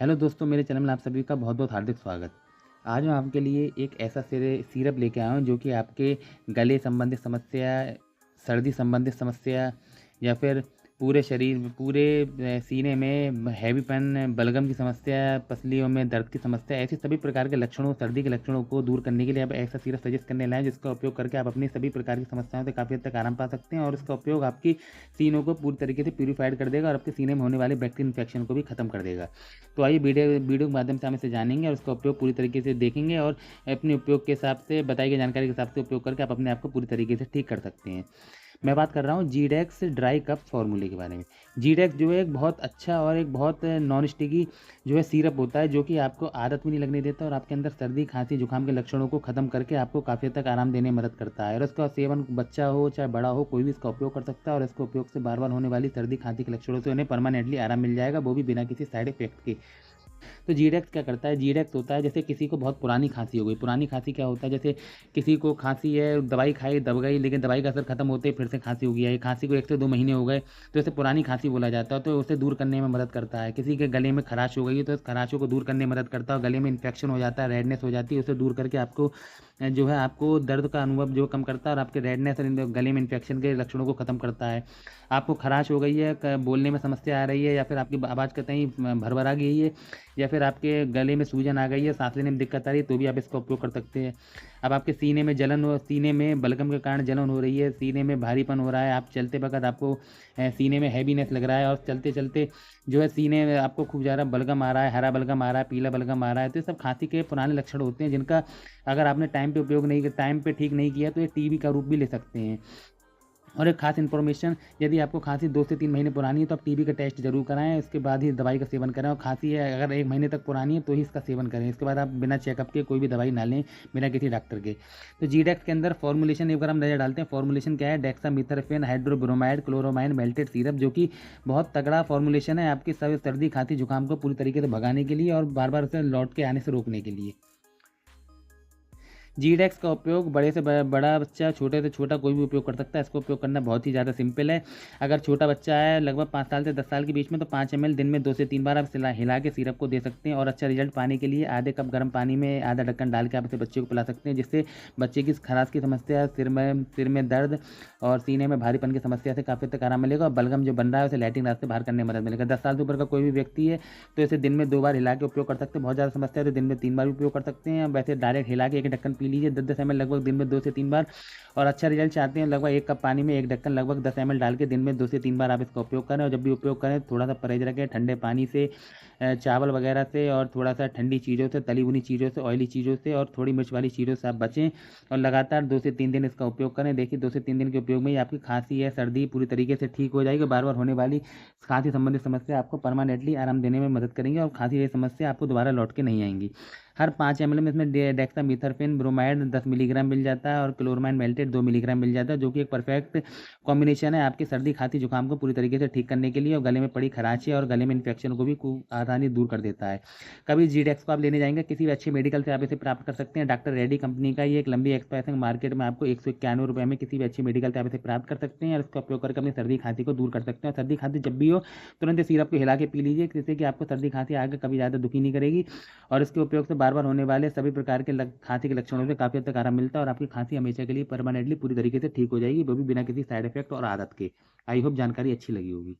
Hello दोस्तों, मेरे channel में आप सभी का बहुत बहुत हार्दिक स्वागत। आज मैं आपके लिए एक ऐसा सिरप लेके आया हूँ जो कि आपके गले संबंधित समस्या, सर्दी संबंधित समस्या या फिर पूरे शरीर में, पूरे सीने में हैवीपन, बलगम की समस्या, पसलियों में दर्द की समस्या, ऐसी सभी प्रकार के लक्षणों, सर्दी के लक्षणों को दूर करने के लिए आप ऐसा सिरप सजेस्ट करने लाए जिसका उपयोग करके आप अपनी सभी प्रकार की समस्याओं से काफ़ी हद तक आराम पा सकते हैं और इसका उपयोग आपकी सीनों को पूरी तरीके से प्यूरीफाइड कर देगा और आपके सीने में होने वाले बैक्टीरियल इन्फेक्शन को भी खत्म कर देगा। तो आइए वीडियो के माध्यम से हम इसे जानेंगे और इसका उपयोग पूरी तरीके से देखेंगे और अपने उपयोग के हिसाब से, बताई गई जानकारी के हिसाब से उपयोग करके आप अपने आप को पूरी तरीके से ठीक कर सकते हैं। मैं बात कर रहा हूँ जीडेक्स ड्राई कप फॉर्मूले के बारे में। जीडेक्स जो है एक बहुत अच्छा और एक बहुत नॉन स्टिकी जो है सिरप होता है, जो कि आपको आदत भी नहीं लगने देता और आपके अंदर सर्दी, खांसी, जुकाम के लक्षणों को खत्म करके आपको काफ़ी हद तक आराम देने में मदद करता है। और इसका सेवन बच्चा हो चाहे बड़ा हो, कोई भी इसका उपयोग कर सकता है और इसके उपयोग से बार बार होने वाली सर्दी, खांसी के लक्षणों से उन्हें परमानेंटली आराम मिल जाएगा, वो भी बिना किसी साइड इफेक्ट के। तो जीडेक्स क्या करता है? जीडेक्स होता है जैसे किसी को बहुत पुरानी खांसी हो गई। पुरानी खांसी क्या होता है? जैसे किसी को खांसी है, दवाई खाई, दब गई, लेकिन दवाई का असर खत्म होते ही फिर से खांसी हो गई है। खांसी को 1 से 2 महीने हो गए तो इसे पुरानी खांसी बोला जाता है, तो उसे दूर करने में मदद करता है। किसी के गले में खराश हो गई है तो इस खराशों को दूर करने में मदद करता है। गले में इन्फेक्शन हो जाता है, रेडनेस हो जाती है, उसे दूर करके आपको जो है आपको दर्द का अनुभव जो कम करता है और आपके रेडनेस और गले में इन्फेक्शन के लक्षणों को खत्म करता है। आपको खराश हो गई है, बोलने में समस्या आ रही है, या फिर आपकी आवाज़ कहीं भरभरा गई है, या फिर आपके गले में सूजन आ गई है, सांस लेने में दिक्कत आ रही है, तो भी आप इसका उपयोग कर सकते हैं। अब आपके सीने में जलन हो, सीने में बलगम के कारण जलन हो रही है, सीने में भारीपन हो रहा है, आप चलते वक़्त आपको सीने में हैवीनेस लग रहा है और चलते-चलते जो है सीने में आपको खूब ज़्यादा बलगम आ रहा है, हरा बलगम आ रहा है, पीला बलगम आ रहा है, तो ये सब खाँसी के पुराने लक्षण होते हैं जिनका अगर आपने टाइम पे ठीक नहीं किया तो ये टीबी का रूप भी ले सकते हैं। और एक खास इन्फॉर्मेशन, यदि आपको खांसी 2 से 3 महीने पुरानी है तो आप टीबी का टेस्ट जरूर कराएं, उसके बाद ही दवाई का सेवन करें। और खांसी है अगर 1 महीने तक पुरानी है तो ही इसका सेवन करें, इसके बाद आप बिना चेकअप के कोई भी दवाई ना लें, बिना किसी डॉक्टर के। तो जीडेक्स के अंदर फॉर्मुलेशन एक बार हम नजर डालते हैं। फॉर्मुलेशन क्या है? डेक्सामिथासोफेन हाइड्रोब्रोमाइड क्लोरोमाइन मेल्टेड सिरप, जो कि बहुत तगड़ा फॉर्मुलेशन है आपकी सर्दी, खांसी, जुकाम को पूरी तरीके से भगाने के लिए और बार बार उसे लौट के आने से रोकने के लिए। जीडेक्स का उपयोग बड़े से बड़ा बच्चा, छोटे से छोटा कोई भी उपयोग कर सकता है। इसका उपयोग करना बहुत ही ज़्यादा सिंपल है। अगर छोटा बच्चा है लगभग 5 साल से 10 साल के बीच में, तो 5 ml दिन में 2 से 3 बार आप हिला के सिरप को दे सकते हैं। और अच्छा रिजल्ट पाने के लिए आधे कप गर्म पानी में आधा ढक्कन डाल के आप इसे बच्चे को पिला सकते हैं, जिससे बच्चे की खराश की समस्या, सिर में दर्द और सीने में भारीपन की समस्या से काफ़ी तक आराम मिलेगा और बलगम जो बन रहा है उसे लैट्रिन रास्ते बाहर करने में मदद मिलेगा। 10 साल से ऊपर का कोई भी व्यक्ति है तो इसे दिन में 2 बार हिला के उपयोग कर सकते हैं। बहुत ज़्यादा समस्या है तो दिन में 3 बार भी उपयोग कर सकते हैं। वैसे डायरेक्ट हिला के एक ढक्कन पी लीजिए 10-10 ml लगभग दिन में 2 से 3 बार। और अच्छा रिजल्ट चाहते हैं, लगभग 1 कप पानी में 1 ढक्कन लगभग 10 ml डाल के दिन में 2 से 3 बार आप इसका उपयोग करें। और जब भी उपयोग करें थोड़ा सा परहेज रखें ठंडे पानी से, चावल वगैरह से, और थोड़ा सा ठंडी चीज़ों से, तली भुनी चीज़ों से, ऑयली चीज़ों से और थोड़ी मिर्च वाली चीज़ों से आप बचें। और लगातार 2 से 3 दिन इसका उपयोग करें। देखिए 2 से 3 दिन के उपयोग में ही आपकी खांसी है, सर्दी पूरी तरीके से ठीक हो जाएगी। बार बार होने वाली खांसी संबंधित समस्या आपको परमानेंटली आराम देने में मदद करेंगे और खांसी की समस्या आपको दोबारा लौट के नहीं आएंगी। हर 5 ml में इसमें डेक्सामिथासोफेन ब्रोमाइड 10 मिलीग्राम मिल जाता है और क्लोरमाइन मेल्टेड 2 मिलीग्राम मिल जाता है, जो कि एक परफेक्ट कॉम्बिनेशन है आपकी सर्दी, खांसी, जुकाम को पूरी तरीके से ठीक करने के लिए और गले में पड़ी खराशें और गले में इन्फेक्शन को भी आसानी दूर कर देता है। कभी जीडेक्स को आप लेने जाएंगे किसी भी अच्छे मेडिकल से आप इसे प्राप्त कर सकते हैं। डॉक्टर रेड्डी कंपनी का ये एक लंबी एक्सप्रेस मार्केट में आपको 191 रुपये में किसी भी अच्छी मेडिकल से आप इसे प्राप्त कर सकते हैं और इसका उपयोग करके अपनी सर्दी, खांसी को दूर कर सकते हैं। और सर्दी, खांसी जब भी हो तुरंत इस सिरप को हिला के पी लीजिए, जिससे कि आपको सर्दी, खांसी आगे कभी ज़्यादा दुखी नहीं करेगी। और इसके उपयोग से बार बार होने वाले सभी प्रकार के खांसी के लक्षणों से काफ़ी हद तक आराम मिलता है और आपकी खांसी हमेशा के लिए परमानेंटली पूरी तरीके से ठीक हो जाएगी, वो भी बिना किसी साइड इफेक्ट और आदत के। आई होप जानकारी अच्छी लगी होगी।